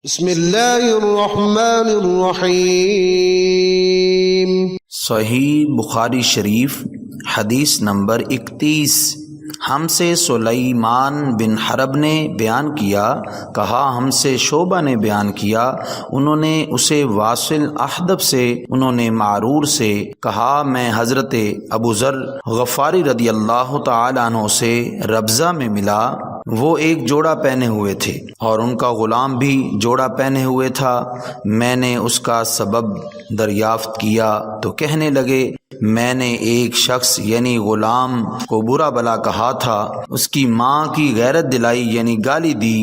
بسم اللہ الرحمن الرحیم۔ صحیح بخاری شریف حدیث نمبر 31۔ ہم سے سلیمان بن حرب نے بیان کیا، کہا ہم سے شعبہ نے بیان کیا، انہوں نے اسے واصل احدب سے، انہوں نے معرور سے، کہا میں حضرت ابو ذر غفاری رضی اللہ تعالیٰ عنہ سے ربضہ میں ملا، وہ ایک جوڑا پہنے ہوئے تھے اور ان کا غلام بھی جوڑا پہنے ہوئے تھا۔ میں نے اس کا سبب دریافت کیا تو کہنے لگے میں نے ایک شخص یعنی غلام کو برا بلا کہا تھا، اس کی ماں کی غیرت دلائی یعنی گالی دی،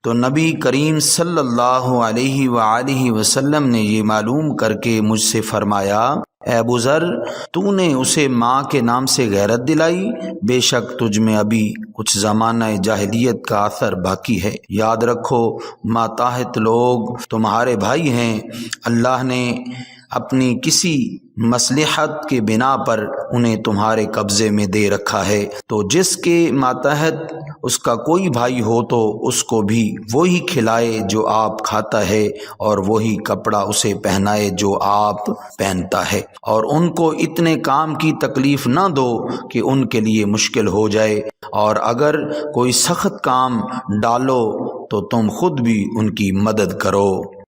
تو نبی کریم صلی اللہ علیہ وآلہ وسلم نے یہ معلوم کر کے مجھ سے فرمایا، اے ابو ذر، تو نے اسے ماں کے نام سے غیرت دلائی، بے شک تجھ میں ابھی کچھ زمانہ جاہلیت کا اثر باقی ہے۔ یاد رکھو ماتحت لوگ تمہارے بھائی ہیں، اللہ نے اپنی کسی مصلحت کے بنا پر انہیں تمہارے قبضے میں دے رکھا ہے، تو جس کے ماتحت اس کا کوئی بھائی ہو تو اس کو بھی وہی کھلائے جو آپ کھاتا ہے، اور وہی کپڑا اسے پہنائے جو آپ پہنتا ہے، اور ان کو اتنے کام کی تکلیف نہ دو کہ ان کے لیے مشکل ہو جائے، اور اگر کوئی سخت کام ڈالو تو تم خود بھی ان کی مدد کرو۔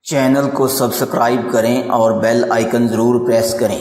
چینل کو سبسکرائب کریں اور بیل آئیکن ضرور پریس کریں۔